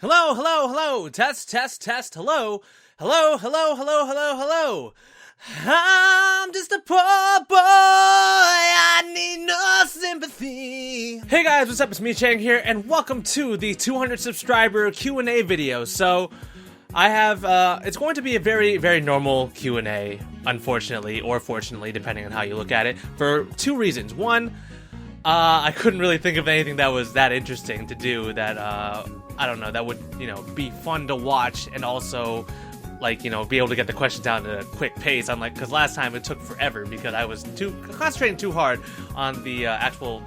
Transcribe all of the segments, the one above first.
Hello, hello, hello. Test, test, test. Hello. Hello, hello, hello, hello, hello. I'm just a poor boy. I need no sympathy. Hey guys, what's up? It's Michang here, and welcome to the 200 subscriber Q&A video. So, I have, it's going to be a very, very normal Q&A, unfortunately, or fortunately, depending on how you look at it, for two reasons. One, I couldn't really think of anything that was that interesting to do that, I don't know, that would, be fun to watch and also, like, be able to get the questions down at a quick pace. I'm like, because last time it took forever because I was concentrating too hard on the actual,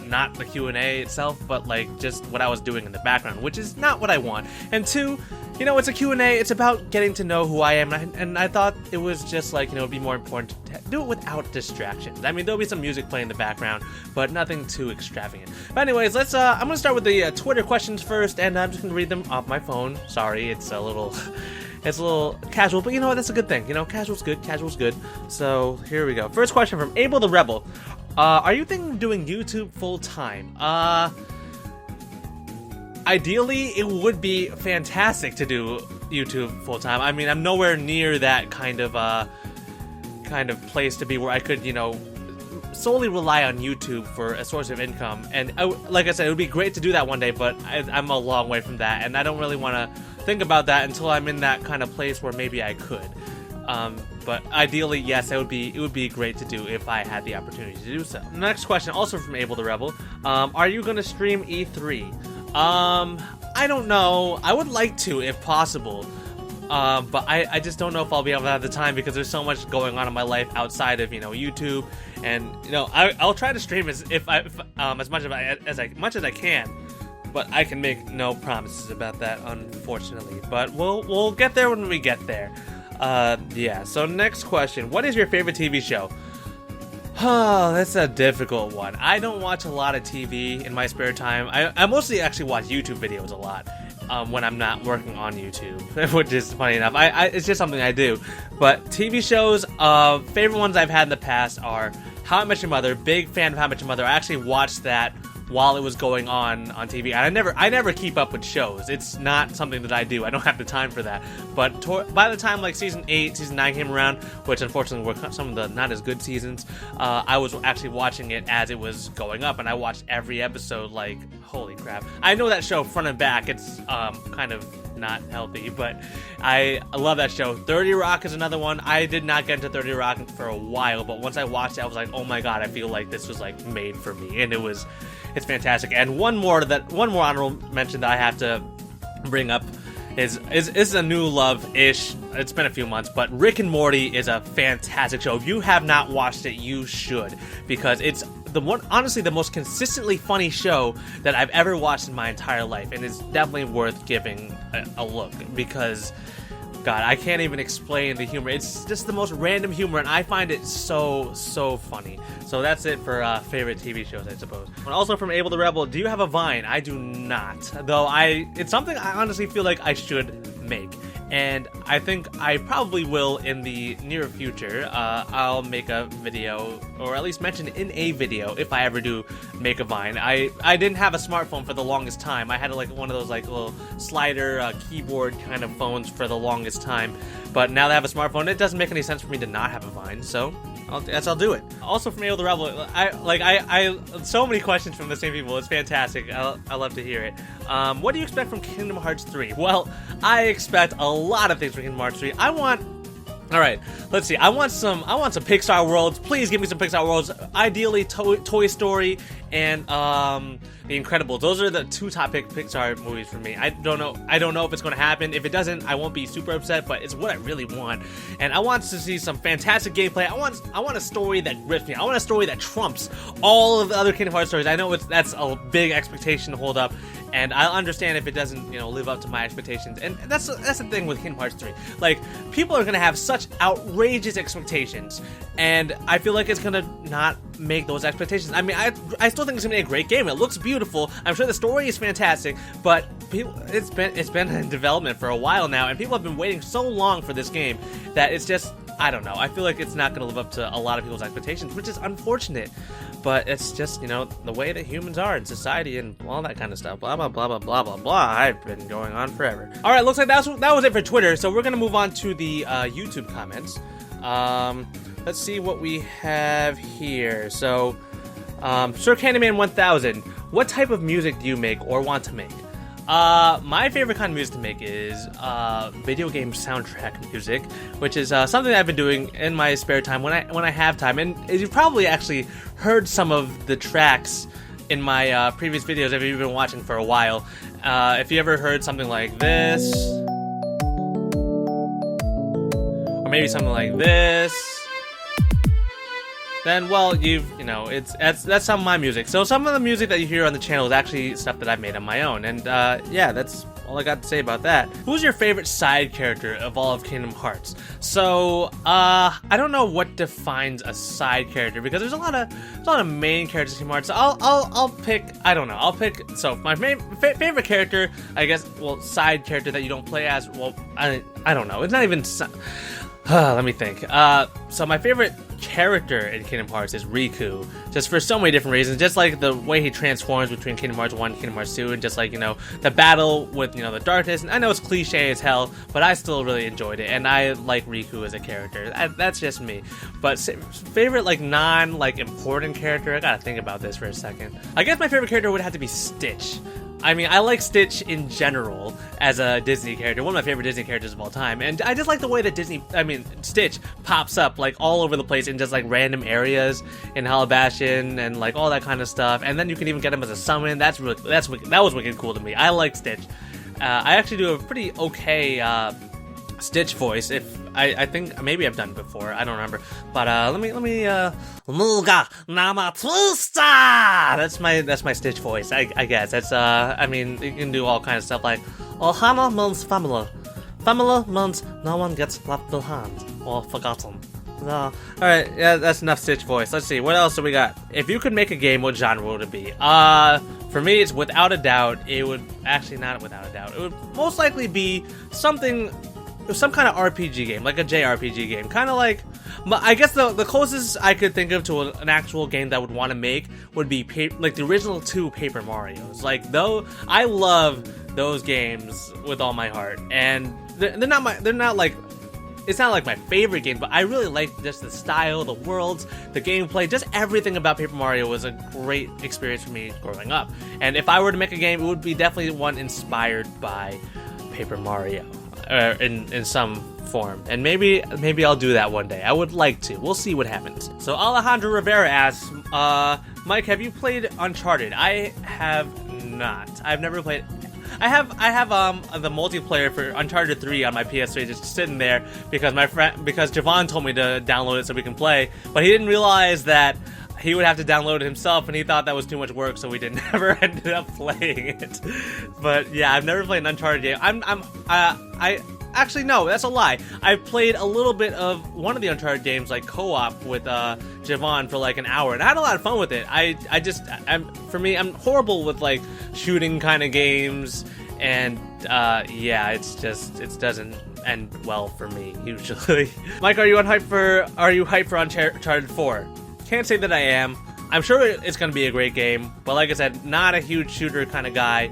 not the Q&A itself, but like just what I was doing in the background, which is not what I want. And two, it's a Q&A, it's about getting to know who I am, and I thought it was just like, it'd be more important to do it without distractions. I mean, there'll be some music playing in the background, but nothing too extravagant. But anyways, I'm gonna start with the Twitter questions first, and I'm just gonna read them off my phone. Sorry, it's a little casual, but that's a good thing. Casual's good. So here we go. First question from Abel the Rebel. Are you thinking of doing YouTube full time? Ideally, it would be fantastic to do YouTube full time. I mean, I'm nowhere near that kind of place to be where I could, solely rely on YouTube for a source of income. And like I said, it would be great to do that one day, but I'm a long way from that, and I don't really want to think about that until I'm in that kind of place where maybe I could. But ideally, yes, it would be great to do if I had the opportunity to do so. Next question, also from Abel the Rebel. Are you going to stream E3? I don't know. I would like to, if possible. But I just don't know if I'll be able to have the time because there's so much going on in my life outside of, YouTube. And, I'll try to stream as much as I can. But I can make no promises about that, unfortunately. But we'll get there when we get there. Yeah, so next question. What is your favorite TV show? Oh, that's a difficult one. I don't watch a lot of TV in my spare time. I mostly actually watch YouTube videos a lot when I'm not working on YouTube, which is funny enough. It's just something I do. But TV shows, favorite ones I've had in the past are How I Met Your Mother. Big fan of How I Met Your Mother. I actually watched that while it was going on TV. And I never keep up with shows. It's not something that I do. I don't have the time for that. But by the time like season 8, season 9 came around, which unfortunately were some of the not as good seasons, I was actually watching it as it was going up, and I watched every episode like, holy crap. I know that show front and back. It's kind of not healthy, but I love that show. 30 Rock is another one. I did not get into 30 Rock for a while, but once I watched it, I was like, oh my god, I feel like this was like made for me, and it's fantastic. And one more honorable mention that I have to bring up is a new love-ish. It's been a few months, but Rick and Morty is a fantastic show. If you have not watched it, you should, because it's honestly the most consistently funny show that I've ever watched in my entire life, and it's definitely worth giving a look, because God, I can't even explain the humor. It's just the most random humor, and I find it so funny. So that's it for favorite TV shows, I suppose. And also from Abel the Rebel, do you have a Vine? I do not, though it's something I honestly feel like I should make. And I think I probably will in the near future. I'll make a video, or at least mention in a video, if I ever do make a Vine. I didn't have a smartphone for the longest time. I had like one of those like little slider keyboard kind of phones for the longest time. But now that I have a smartphone, it doesn't make any sense for me to not have a Vine, so I'll do it. Also from Abel the Rebel, I so many questions from the same people. It's fantastic. I love to hear it. What do you expect from Kingdom Hearts 3? Well, I expect a lot of things from Kingdom Hearts 3. Alright, let's see. I want some Pixar worlds. Please give me some Pixar worlds. Ideally, Toy Story and The Incredibles. Those are the two top Pixar movies for me. I don't know if it's going to happen. If it doesn't, I won't be super upset, but it's what I really want. And I want to see some fantastic gameplay. I want a story that grips me. I want a story that trumps all of the other Kingdom Hearts stories. I know that's a big expectation to hold up, and I understand if it doesn't, live up to my expectations. And that's the thing with Kingdom Hearts 3. Like, people are going to have such outrageous expectations, and I feel like it's going to not make those expectations. I mean, I still think it's going to be a great game. It looks beautiful. I'm sure the story is fantastic, but it's been in development for a while now, and people have been waiting so long for this game that it's just, I don't know. I feel like it's not going to live up to a lot of people's expectations, which is unfortunate. but it's just, you know, the way that humans are in society and all that kind of stuff. Blah, blah, blah, blah, blah, blah, blah. I've been going on forever. All right, looks like that was it for Twitter, so we're going to move on to the YouTube comments. Let's see what we have here. So, Sir Candyman 1000, what type of music do you make or want to make? My favorite kind of music to make is video game soundtrack music, which is something that I've been doing in my spare time when I have time. And you've probably actually heard some of the tracks in my previous videos if you've been watching for a while. If you ever heard something like this, or maybe something like this, then, well, you know, that's some of my music. So some of the music that you hear on the channel is actually stuff that I've made on my own. And yeah, that's all I got to say about that. Who's your favorite side character of all of Kingdom Hearts? So I don't know what defines a side character, because there's a lot of main characters in Kingdom Hearts. I'll pick, I don't know. I'll pick, so my favorite character, I guess, well, side character that you don't play as, well, I don't know. It's not even. Let me think. So my favorite character in Kingdom Hearts is Riku, just for so many different reasons. Just like the way he transforms between Kingdom Hearts 1 and Kingdom Hearts 2, and just like, you know, the battle with, you know, the darkness. And I know it's cliche as hell, but I still really enjoyed it, and I like Riku as a character. That's just me. But favorite, like, important character, I gotta think about this for a second. I guess my favorite character would have to be Stitch. I mean, I like Stitch in general as a Disney character, one of my favorite Disney characters of all time, and I just like the way that Stitch pops up, like, all over the place in just, like, random areas in Halabashan and, like, all that kind of stuff, and then you can even get him as a summon. That was wicked cool to me. I like Stitch. I actually do a pretty okay, Stitch voice. If I think maybe I've done it before, I don't remember. But let me Mulga Namatusta. That's my Stitch voice. I guess that's I mean, you can do all kinds of stuff like Ohana means family. Family means no one gets left behind or forgotten. Alright, yeah, that's enough Stitch voice. Let's see, what else do we got? If you could make a game, what genre would it be? For me, it's without a doubt, it would, actually not without a doubt, it would most likely be some kind of RPG game, like a JRPG game. Kind of like, I guess the closest I could think of to an actual game that I would want to make would be like the original 2 Paper Marios. Like, though, I love those games with all my heart, and they're not like, it's not like my favorite game, but I really like just the style, the worlds, the gameplay, just everything about Paper Mario was a great experience for me growing up. And if I were to make a game, it would be definitely one inspired by Paper Mario, in some form. And maybe I'll do that one day. I would like to. We'll see what happens. So Alejandro Rivera asks, Mike, have you played Uncharted? I have not. I've never played. I have the multiplayer for Uncharted 3 on my PS3 just sitting there because Javon told me to download it so we can play, but he didn't realize that he would have to download it himself, and he thought that was too much work, so we never ended up playing it. But yeah, I've never played an Uncharted game. I actually, no, that's a lie. I've played a little bit of one of the Uncharted games, like co-op with Javon for like an hour, and I had a lot of fun with it. For me, I'm horrible with like shooting kind of games, and yeah, it doesn't end well for me usually. Mike, are you hyped for Uncharted 4? Can't say that I am. I'm sure it's going to be a great game, but like I said, not a huge shooter kind of guy.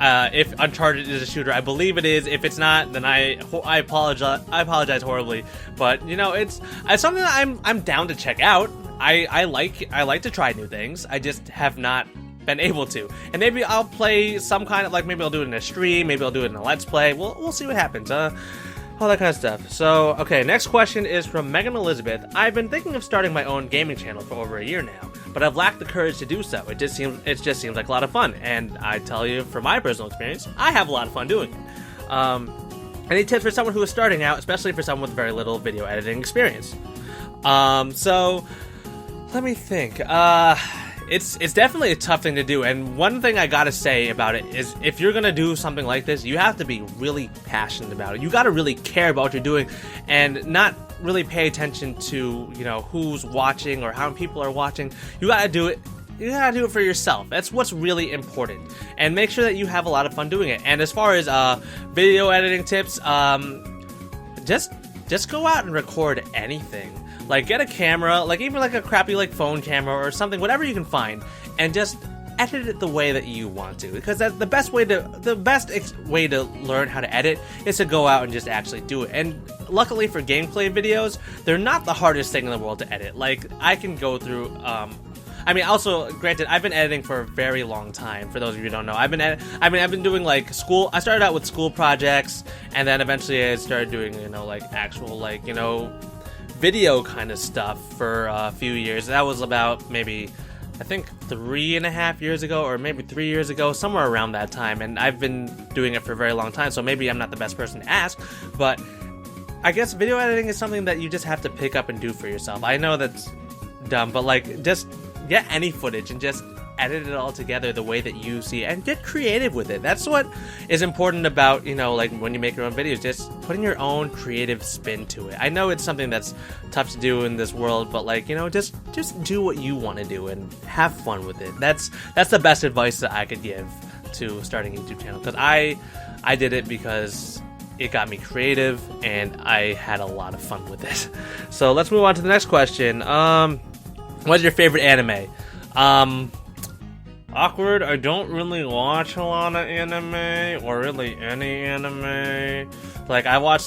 If Uncharted is a shooter, I believe it is. If it's not, then I apologize horribly. But you know, it's something that I'm down to check out. I like to try new things. I just have not been able to. And maybe I'll play some kind of, like, maybe I'll do it in a stream, maybe I'll do it in a let's play. We'll see what happens. All that kind of stuff. So, okay, next question is from Megan Elizabeth. I've been thinking of starting my own gaming channel for over a year now, but I've lacked the courage to do so. It just seems like a lot of fun, and I tell you, from my personal experience, I have a lot of fun doing it. Any tips for someone who is starting out, especially for someone with very little video editing experience? So, let me think. It's definitely a tough thing to do, and one thing I gotta say about it is, if you're gonna do something like this, you have to be really passionate about it. You gotta really care about what you're doing, and not really pay attention to, you know, who's watching or how many people are watching. You gotta do it. You gotta do it for yourself. That's what's really important, and make sure that you have a lot of fun doing it. And as far as video editing tips, just go out and record anything. Like, get a camera, like even like a crappy like phone camera or something, whatever you can find, and just edit it the way that you want to, because that's the best way to learn how to edit is to go out and just actually do it. And luckily for gameplay videos, they're not the hardest thing in the world to edit. Like, I can go through I mean, also, granted, I've been editing for a very long time. For those of you who don't know, I've been doing like school. I started out with school projects, and then eventually I started doing, you know, like actual, like, you know, video kind of stuff for a few years. That was about maybe, I think, 3.5 years ago, or maybe 3 years ago, somewhere around that time. And I've been doing it for a very long time, so maybe I'm not the best person to ask, but I guess video editing is something that you just have to pick up and do for yourself. I know that's dumb, but like, just get any footage and just edit it all together the way that you see it, and get creative with it. That's what is important about, you know, like when you make your own videos, just putting your own creative spin to it. I know it's something that's tough to do in this world, but like, you know, just do what you want to do and have fun with it. That's the best advice that I could give to starting a YouTube channel, because I did it because it got me creative and I had a lot of fun with it. So let's move on to the next question. What's your favorite anime? Awkward, I don't really watch a lot of anime, or really any anime. Like, I've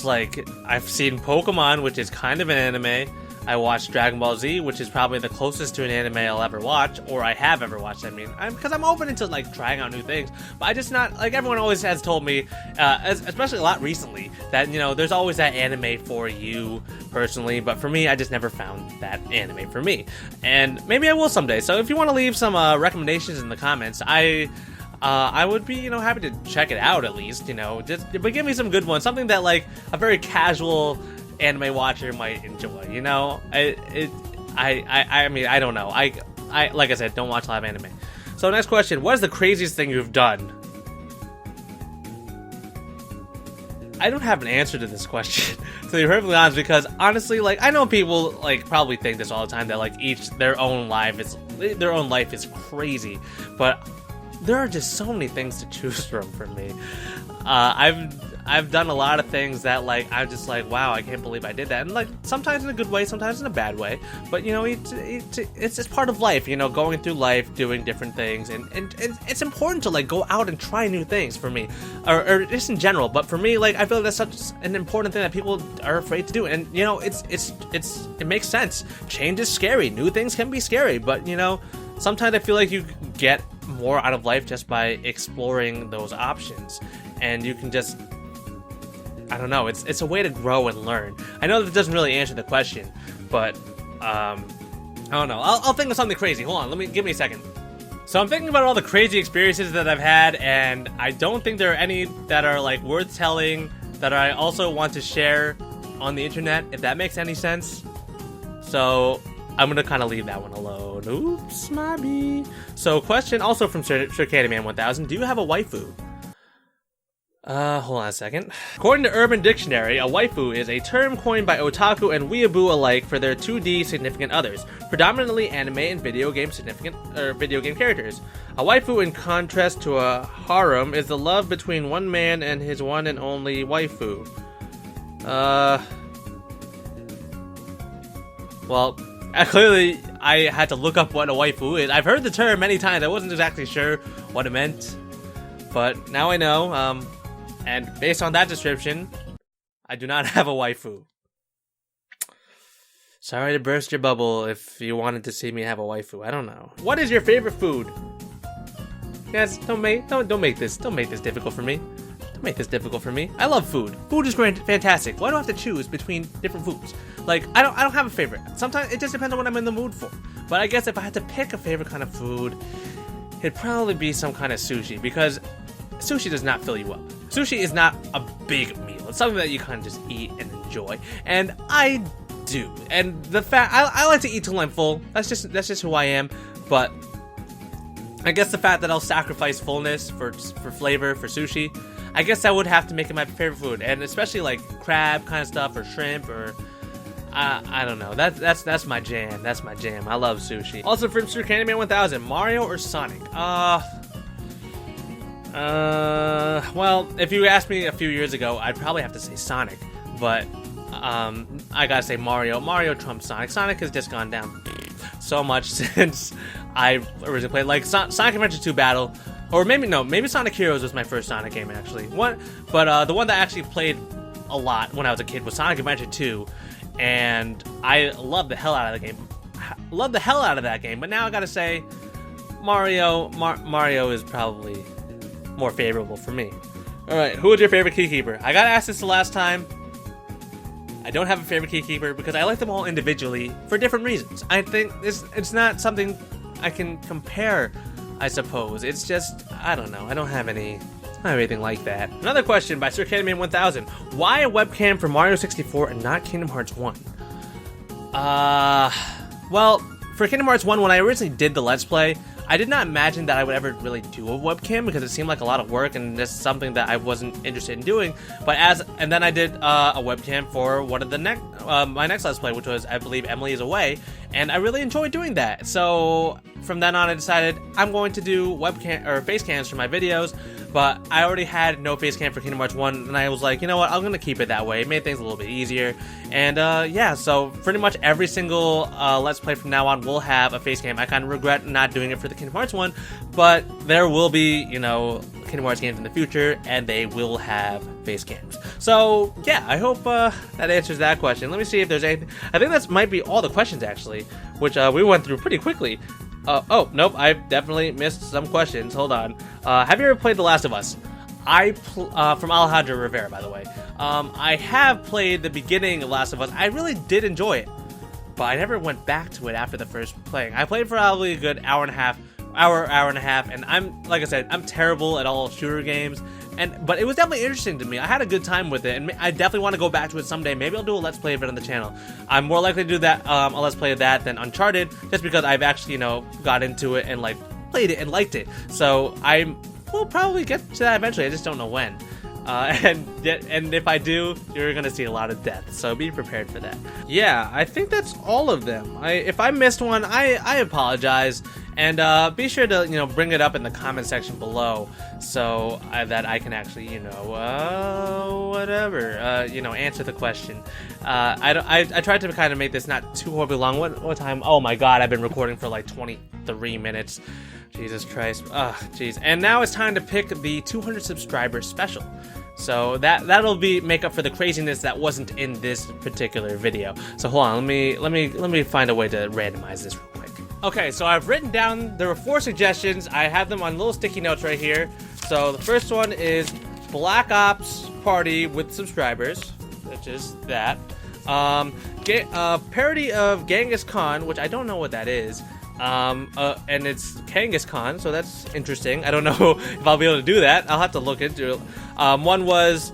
seen Pokemon, which is kind of an anime. I watched Dragon Ball Z, which is probably the closest to an anime I'll ever watch, or I have ever watched. I mean, because I'm open into like trying out new things, but I just not like everyone always has told me, especially a lot recently, that, you know, there's always that anime for you personally, but for me, I just never found that anime for me, and maybe I will someday. So if you want to leave some recommendations in the comments, I would be, you know, happy to check it out at least, you know, but give me some good ones, something that like a very casual anime watcher might enjoy, you know. I mean, I don't know. I like I said, don't watch a lot of anime. So next question: what is the craziest thing you've done? I don't have an answer to this question, to be perfectly honest, because honestly, like, I know people like probably think this all the time, that like their own life is crazy, but there are just so many things to choose from for me. I've done a lot of things that, like, I'm just like, wow, I can't believe I did that. And like, sometimes in a good way, sometimes in a bad way. But you know, it's just part of life, you know, going through life, doing different things, and it's important to like go out and try new things for me, or just in general. But for me, like, I feel like that's such an important thing that people are afraid to do. And you know, it makes sense. Change is scary. New things can be scary, but you know, sometimes I feel like you get more out of life just by exploring those options, and you can just, I don't know, it's a way to grow and learn. I know that doesn't really answer the question, but I don't know. I'll think of something crazy. Hold on, give me a second. So I'm thinking about all the crazy experiences that I've had, and I don't think there are any that are like worth telling that I also want to share on the internet, if that makes any sense. So I'm gonna kind of leave that one alone. Oops, my bee. So question also from Circadian 1000: do you have a waifu? Hold on a second. According to Urban Dictionary, a waifu is a term coined by otaku and weeaboo alike for their 2D significant others, predominantly anime and video game characters. A waifu, in contrast to a harem, is the love between one man and his one and only waifu. Well, clearly I had to look up what a waifu is. I've heard the term many times. I wasn't exactly sure what it meant, but now I know. And based on that description, I do not have a waifu. Sorry to burst your bubble if you wanted to see me have a waifu. I don't know. What is your favorite food? Guys, don't make this difficult for me. Don't make this difficult for me. I love food. Food is fantastic. Why do I have to choose between different foods? Like, I don't have a favorite. Sometimes it just depends on what I'm in the mood for. But I guess if I had to pick a favorite kind of food, it'd probably be some kind of sushi, because sushi does not fill you up. Sushi is not a big meal. It's something that you kind of just eat and enjoy, and I do. And the fact I like to eat till I'm full. That's just who I am. But I guess the fact that I'll sacrifice fullness for flavor for sushi, I guess that would have to make it my favorite food. And especially like crab kind of stuff, or shrimp, or I don't know. That's my jam. That's my jam. I love sushi. Also from Circadian 1000, Mario or Sonic? Well, if you asked me a few years ago, I'd probably have to say Sonic, but I gotta say Mario. Mario trumps Sonic. Sonic has just gone down so much since I originally played. Like Sonic Adventure 2 Battle, or maybe Sonic Heroes was my first Sonic game actually. The one that I actually played a lot when I was a kid was Sonic Adventure 2, and I loved the hell out of the game. Loved the hell out of that game. But now I gotta say, Mario is probably more favorable for me. All right, who is your favorite keykeeper? I got asked this the last time. I don't have a favorite keykeeper because I like them all individually for different reasons. I think it's not something I can compare, I suppose. It's just, I don't know. I don't have anything like that. Another question by Candyman 1000. Why a webcam for Mario 64 and not Kingdom Hearts 1? Well, for Kingdom Hearts 1, when I originally did the Let's Play, I did not imagine that I would ever really do a webcam because it seemed like a lot of work and just something that I wasn't interested in doing. And then I did a webcam for one of the my next Let's Play, which was, I believe, Emily is Away, and I really enjoyed doing that. So from then on, I decided I'm going to do webcam or face cams for my videos. But I already had no face cam for Kingdom Hearts 1, and I was like, you know what, I'm gonna keep it that way. It made things a little bit easier. And yeah, so pretty much every single Let's Play from now on will have a face cam. I kind of regret not doing it for the Kingdom Hearts 1, but there will be, you know, Kingdom Hearts games in the future, and they will have face cams. So yeah, I hope that answers that question. Let me see if there's anything. I think that might be all the questions actually, which we went through pretty quickly. Oh, nope, I've definitely missed some questions. Hold on. Have you ever played The Last of Us? From Alejandro Rivera, by the way. I have played the beginning of Last of Us. I really did enjoy it, but I never went back to it after the first playing. I played for probably a good hour and a half, and like I said, I'm terrible at all shooter games. But it was definitely interesting to me. I had a good time with it, and I definitely want to go back to it someday. Maybe I'll do a Let's Play of it on the channel. I'm more likely to do that, a Let's Play of that than Uncharted, just because I've actually, you know, got into it and, like, played it and liked it. So I will probably get to that eventually. I just don't know when. And if I do, you're gonna see a lot of death, so be prepared for that. Yeah, I think that's all of them. If I missed one, I apologize, and be sure to, you know, bring it up in the comment section below, so that I can actually, you know, whatever, you know, answer the question. I tried to kind of make this not too horribly long. What time? Oh my God, I've been recording for like 23 minutes. Jesus Christ. Jeez. And now it's time to pick the 200 subscriber special. So that'll make up for the craziness that wasn't in this particular video. So hold on, let me find a way to randomize this real quick. Okay, so I've written down, there were 4 suggestions. I have them on little sticky notes right here. So the first one is Black Ops Party with subscribers, which is that. Parody of Genghis Khan, which I don't know what that is. And it's Kangaskhan, Khan, so that's interesting. I don't know if I'll be able to do that. I'll have to look into it. One was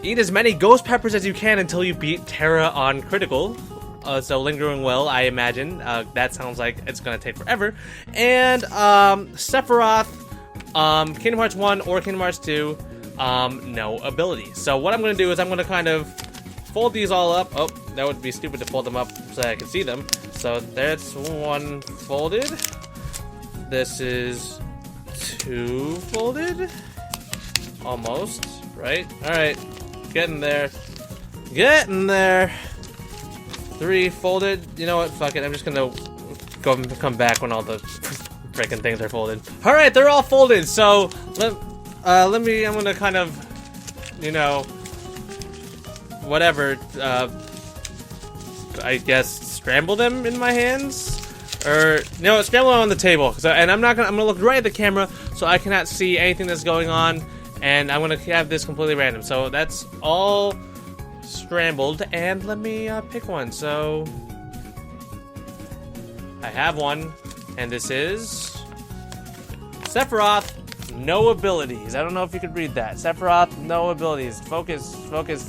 eat as many ghost peppers as you can until you beat Terra on critical. So lingering well, I imagine. That sounds like it's gonna take forever. And Sephiroth, Kingdom Hearts 1 or Kingdom Hearts 2, no abilities. So what I'm gonna do is I'm gonna kind of fold these all up. Oh, that would be stupid to fold them up so I can see them. So that's 1 folded. This is 2 folded. Almost, right? Alright, getting there. Getting there. 3 folded. You know what? Fuck it. I'm just gonna come back when all the freaking things are folded. Alright, they're all folded. So I'm gonna kind of, you know, whatever, I guess scramble them in my hands, or no, scramble them on the table. So, and I'm gonna look right at the camera so I cannot see anything that's going on, and I'm gonna have this completely random. So that's all scrambled, and let me pick one. So I have one, and this is Sephiroth. No abilities. I don't know if you could read that. Sephiroth, no abilities. Focus.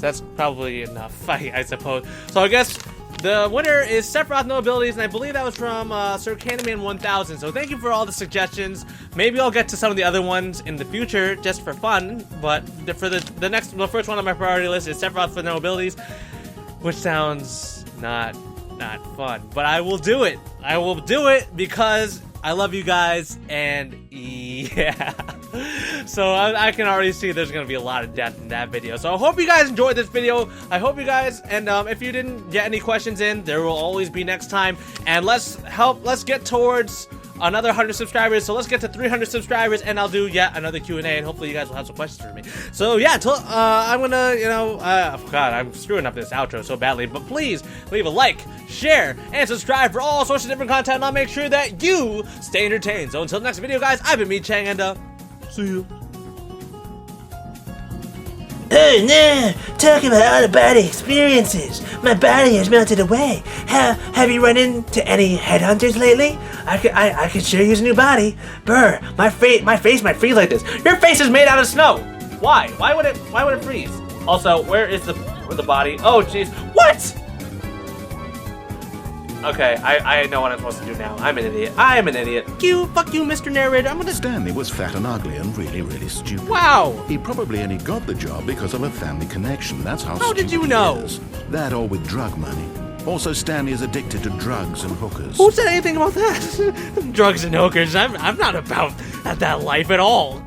That's probably enough, I suppose. So I guess the winner is Sephiroth, no abilities, and I believe that was from Candyman 1000. So thank you for all the suggestions. Maybe I'll get to some of the other ones in the future just for fun. But for the first one on my priority list is Sephiroth for no abilities, which sounds not fun. But I will do it. I will do it because I love you guys, and yeah. So I can already see there's gonna be a lot of death in that video. So I hope you guys enjoyed this video. I hope you guys, and if you didn't get any questions in, there will always be next time. And let's get towards another 100 subscribers. So let's get to 300 subscribers, and I'll do yet another Q&A, and hopefully you guys will have some questions for me. So yeah, I'm gonna, God, I'm screwing up this outro so badly, but please leave a like, share, and subscribe for all sorts of different content, and I'll make sure that you stay entertained. So until the next video, guys, I've been Michang, and see you. Oh no! Talk about all the body experiences. My body has melted away. Have you run into any headhunters lately? I could sure use a new body. Brr, my face might freeze like this. Your face is made out of snow. Why? Why would it freeze? Also, where is the body? Oh jeez. What? Okay, I know what I'm supposed to do now. I'm an idiot. Fuck you, Mr. Narrator. I'm gonna... Stanley was fat and ugly and really, really stupid. Wow! He probably only got the job because of a family connection. That's how How did stupid you he know? is. That or with drug money. Also, Stanley is addicted to drugs and hookers. Who said anything about that? Drugs and hookers. I'm not about that life at all.